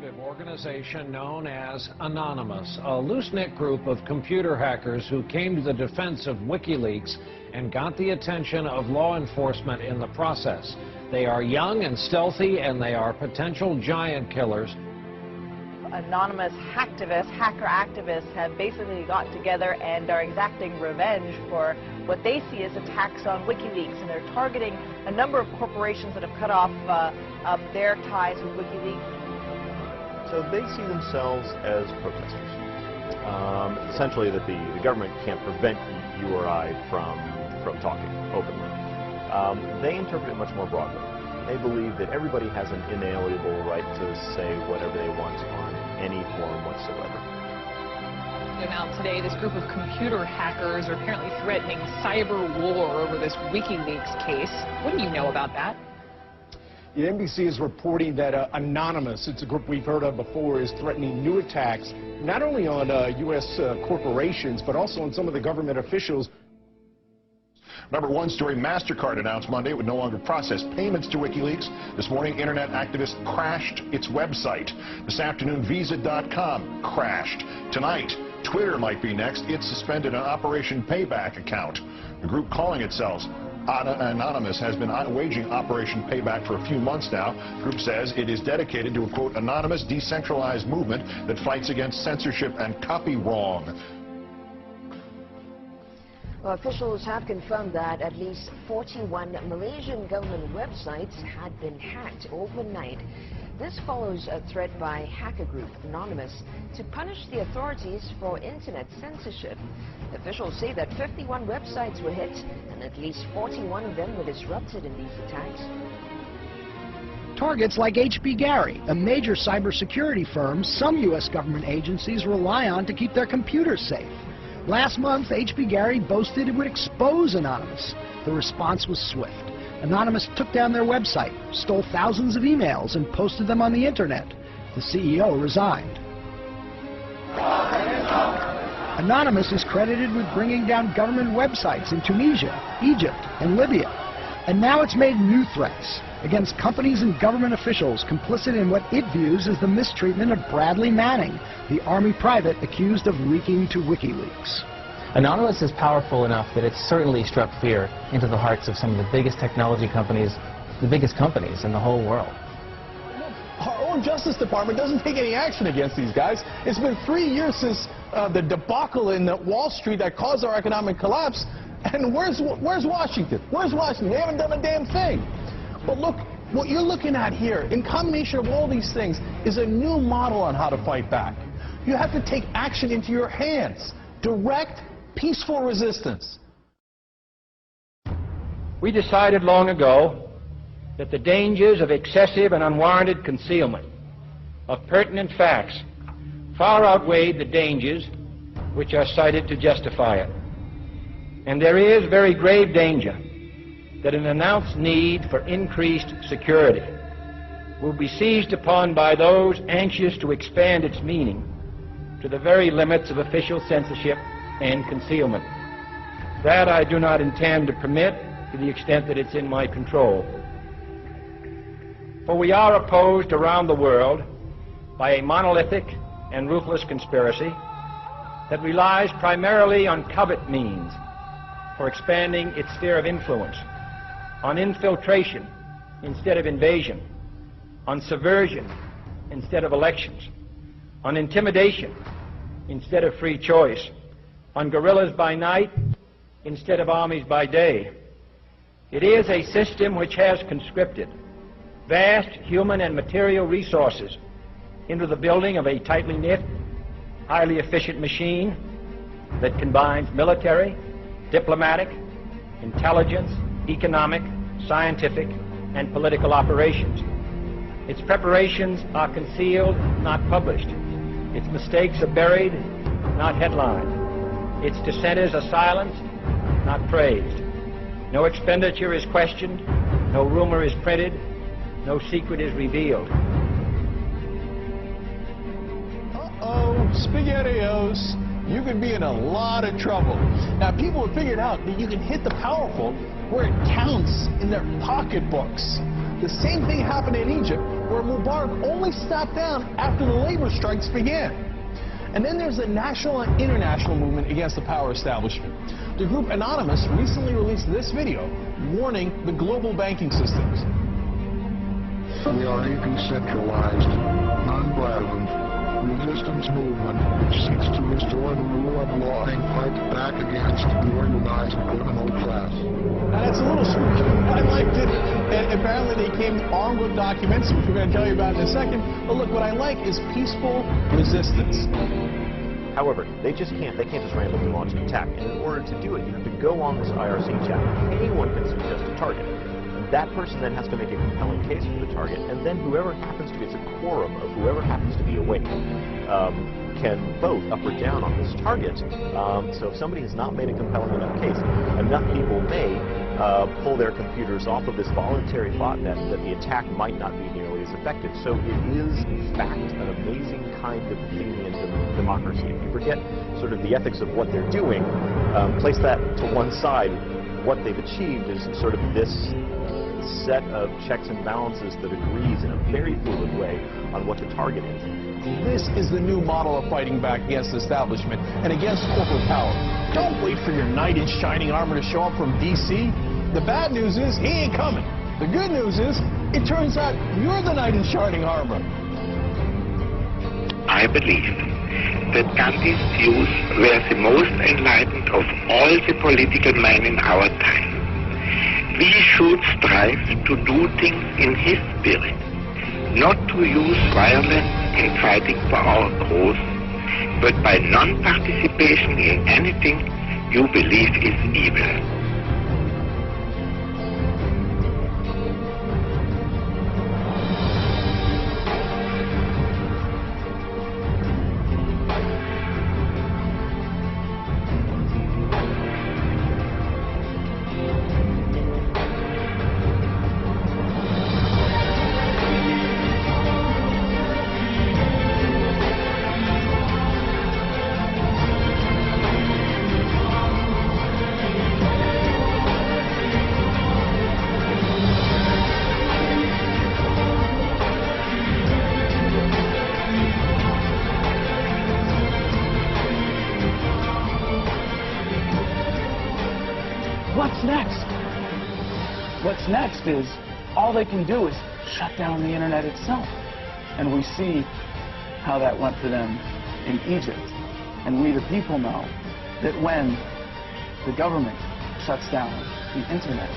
conservative organization known as Anonymous, a loose-knit group of computer hackers who came to the defense of WikiLeaks and got the attention of law enforcement in the process. They are young and stealthy, and they are potential giant killers. Anonymous hacker activists have basically got together and are exacting revenge for what they see as attacks on WikiLeaks, and they're targeting a number of corporations that have cut off their ties with WikiLeaks. So they see themselves as protesters. Essentially that the government can't prevent you or I from talking openly. They interpret it much more broadly. They believe that everybody has an inalienable right to say whatever they want on any forum whatsoever. Now today, this group of computer hackers are apparently threatening cyber war over this WikiLeaks case. What do you know about that? The NBC is reporting that Anonymous, it's a group we've heard of before, is threatening new attacks not only on U.S. corporations, but also on some of the government officials. Number one story, MasterCard announced Monday it would no longer process payments to WikiLeaks. This morning, internet activists crashed its website. This afternoon, Visa.com crashed. Tonight, Twitter might be next. It suspended an Operation Payback account. The group calling itself Anonymous has been waging Operation Payback for a few months now. The group says it is dedicated to a, quote, anonymous, decentralized movement that fights against censorship and copy wrong. Well, officials have confirmed that at least 41 Malaysian government websites had been hacked overnight. This follows a threat by hacker group Anonymous to punish the authorities for internet censorship. Officials say that 51 websites were hit and at least 41 of them were disrupted in these attacks. Targets like H.B. Gary, a major cybersecurity firm some U.S. government agencies rely on to keep their computers safe. Last month, H.B. Gary boasted it would expose Anonymous. The response was swift. Anonymous took down their website, stole thousands of emails, and posted them on the internet. The CEO resigned. Anonymous is credited with bringing down government websites in Tunisia, Egypt, and Libya. And now it's made new threats against companies and government officials complicit in what it views as the mistreatment of Bradley Manning, the Army private accused of leaking to WikiLeaks. Anonymous is powerful enough that it's certainly struck fear into the hearts of some of the biggest technology companies, the biggest companies in the whole world. Our own Justice Department doesn't take any action against these guys. It's been 3 years since the debacle in Wall Street that caused our economic collapse. And where's Washington? Where's Washington? They haven't done a damn thing. But look, what you're looking at here, in combination of all these things, is a new model on how to fight back. You have to take action into your hands. Direct, peaceful resistance. We decided long ago that the dangers of excessive and unwarranted concealment of pertinent facts far outweighed the dangers which are cited to justify it. And there is very grave danger that an announced need for increased security will be seized upon by those anxious to expand its meaning to the very limits of official censorship and concealment. That I do not intend to permit to the extent that it's in my control. For we are opposed around the world by a monolithic and ruthless conspiracy that relies primarily on covert means for expanding its sphere of influence, on infiltration instead of invasion, on subversion instead of elections, on intimidation instead of free choice, on guerrillas by night instead of armies by day. It is a system which has conscripted vast human and material resources into the building of a tightly knit, highly efficient machine that combines military, diplomatic, intelligence, economic, scientific, and political operations. Its preparations are concealed, not published. Its mistakes are buried, not headlined. Its dissenters are silenced, not praised. No expenditure is questioned, no rumor is printed, no secret is revealed. Uh-oh, SpaghettiOs. You could be in a lot of trouble. Now, people have figured out that you can hit the powerful where it counts in their pocketbooks. The same thing happened in Egypt, where Mubarak only stepped down after the labor strikes began. And then there's the national and international movement against the power establishment. The group Anonymous recently released this video warning the global banking systems. We are a decentralized, non-violent resistance movement which seeks to restore the rule of law and fight back against the organized criminal class. Now that's a little spooky. I liked it. And apparently they came armed with documents, which we're going to tell you about in a second. But look, what I like is peaceful resistance. However, they just can't just randomly launch an attack. And in order to do it, you have to go on this IRC chat. Anyone can suggest a target. That person then has to make a compelling case for the target, and then whoever happens to be, it's a quorum of whoever happens to be awake, can vote up or down on this target. So if somebody has not made a compelling enough case, enough people may pull their computers off of this voluntary botnet that the attack might not be nearly as effective. So it is, in fact, an amazing kind of thing in democracy. If you forget sort of the ethics of what they're doing, place that to one side, what they've achieved is sort of this set of checks and balances that agrees in a very fluid way on what the target is. This is the new model of fighting back against the establishment and against corporate power. Don't wait for your knight in shining armor to show up from D.C. The bad news is he ain't coming. The good news is it turns out you're the knight in shining armor. I believe that Gandhi's views were the most enlightened of all the political men in our time. We should strive to do things in his spirit, not to use violence in fighting for our cause, but by non-participation in anything you believe is evil. What's next? What's next is all they can do is shut down the internet itself. And we see how that went for them in Egypt. And we the people know that when the government shuts down the internet,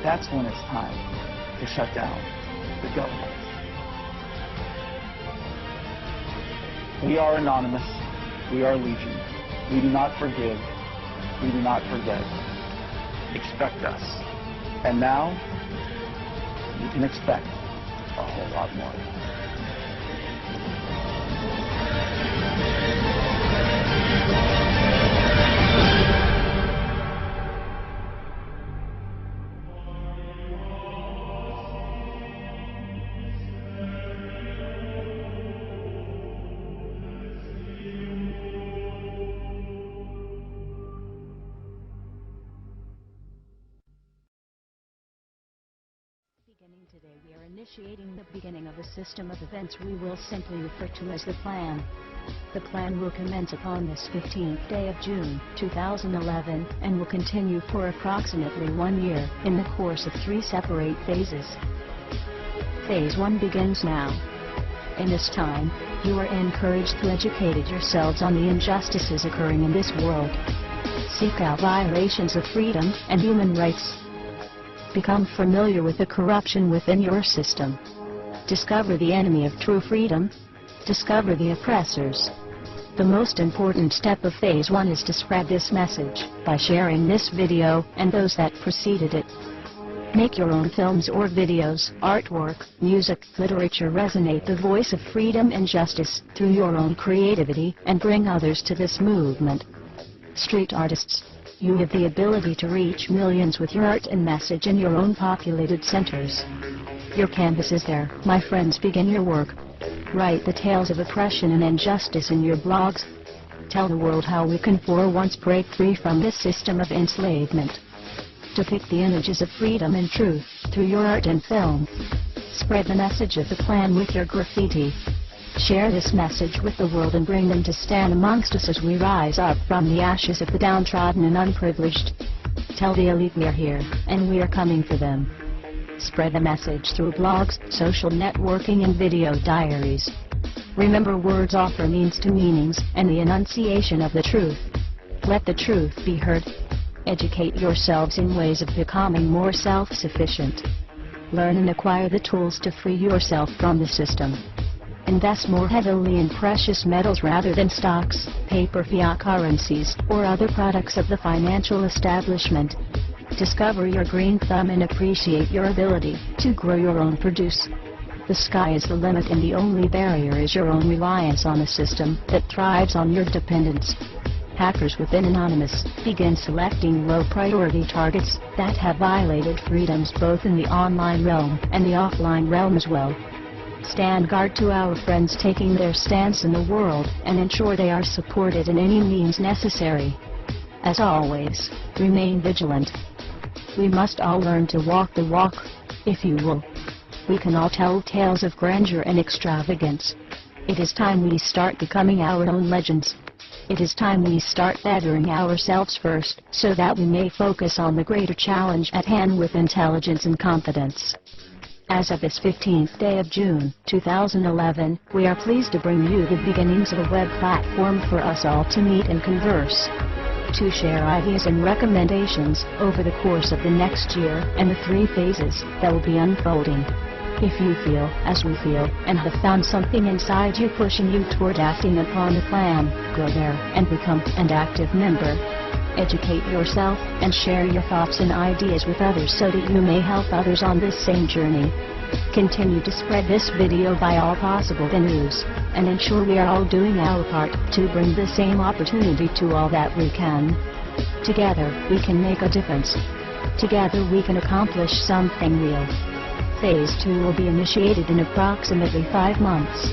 that's when it's time to shut down the government. We are Anonymous. We are Legion. We do not forgive. We do not forget. Expect us. And now, you can expect a whole lot more. Today we are initiating the beginning of a system of events we will simply refer to as the Plan. The Plan will commence upon this 15th day of June, 2011, and will continue for approximately 1 year, in the course of 3 separate phases. Phase 1 begins now. In this time, you are encouraged to educate yourselves on the injustices occurring in this world. Seek out violations of freedom and human rights. Become familiar with the corruption within your system. Discover the enemy of true freedom. Discover the oppressors. The most important step of Phase 1 is to spread this message by sharing this video and those that preceded it. Make your own films or videos, artwork, music, literature resonate the voice of freedom and justice through your own creativity and bring others to this movement. Street artists, you have the ability to reach millions with your art and message in your own populated centers. Your canvas is there, my friends. Begin your work. Write the tales of oppression and injustice in your blogs. Tell the world how we can for once break free from this system of enslavement. Depict the images of freedom and truth through your art and film. Spread the message of the plan with your graffiti. Share this message with the world and bring them to stand amongst us as we rise up from the ashes of the downtrodden and unprivileged. Tell the elite we are here, and we are coming for them. Spread the message through blogs, social networking, and video diaries. Remember, words offer means to meanings, and the enunciation of the truth. Let the truth be heard. Educate yourselves in ways of becoming more self-sufficient. Learn and acquire the tools to free yourself from the system. Invest more heavily in precious metals rather than stocks, paper, fiat currencies, or other products of the financial establishment. Discover your green thumb and appreciate your ability to grow your own produce. The sky is the limit, and the only barrier is your own reliance on a system that thrives on your dependence. Hackers within Anonymous begin selecting low-priority targets that have violated freedoms both in the online realm and the offline realm as well. Stand guard to our friends taking their stance in the world and ensure they are supported in any means necessary. As always, remain vigilant. We must all learn to walk the walk, if you will. We can all tell tales of grandeur and extravagance. It is time we start becoming our own legends. It is time we start bettering ourselves first, so that we may focus on the greater challenge at hand with intelligence and confidence. As of this 15th day of June, 2011, we are pleased to bring you the beginnings of a web platform for us all to meet and converse, to share ideas and recommendations over the course of the next year and the 3 phases that will be unfolding. If you feel, as we feel, and have found something inside you pushing you toward acting upon the plan, go there and become an active member. Educate yourself and share your thoughts and ideas with others so that you may help others on this same journey. Continue to spread this video by all possible venues, and ensure we are all doing our part to bring the same opportunity to all that we can. Together, we can make a difference. Together we can accomplish something real. Phase 2 will be initiated in approximately 5 months.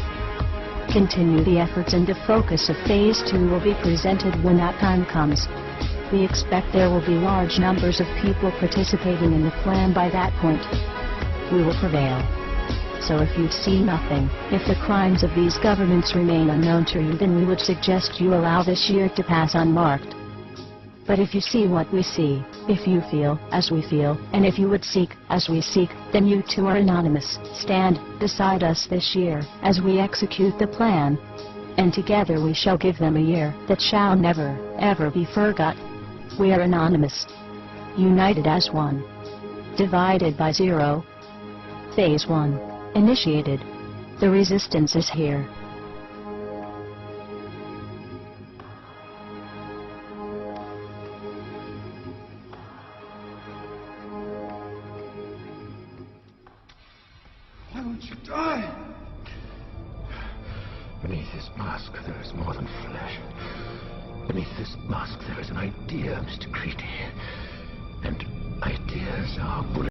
Continue the efforts, and the focus of Phase 2 will be presented when that time comes. We expect there will be large numbers of people participating in the plan by that point. We will prevail. So if you see nothing, if the crimes of these governments remain unknown to you, then we would suggest you allow this year to pass unmarked. But if you see what we see, if you feel as we feel, and if you would seek as we seek, then you too are anonymous. Stand beside us this year as we execute the plan, and together we shall give them a year that shall never, ever be forgot. We are anonymous, united as one, divided by zero. Phase 1 initiated. The resistance is here. Why won't you die? Beneath this mask there is more than flesh. Beneath this mask there is an idea, Mr. Creedy. And ideas are bullet.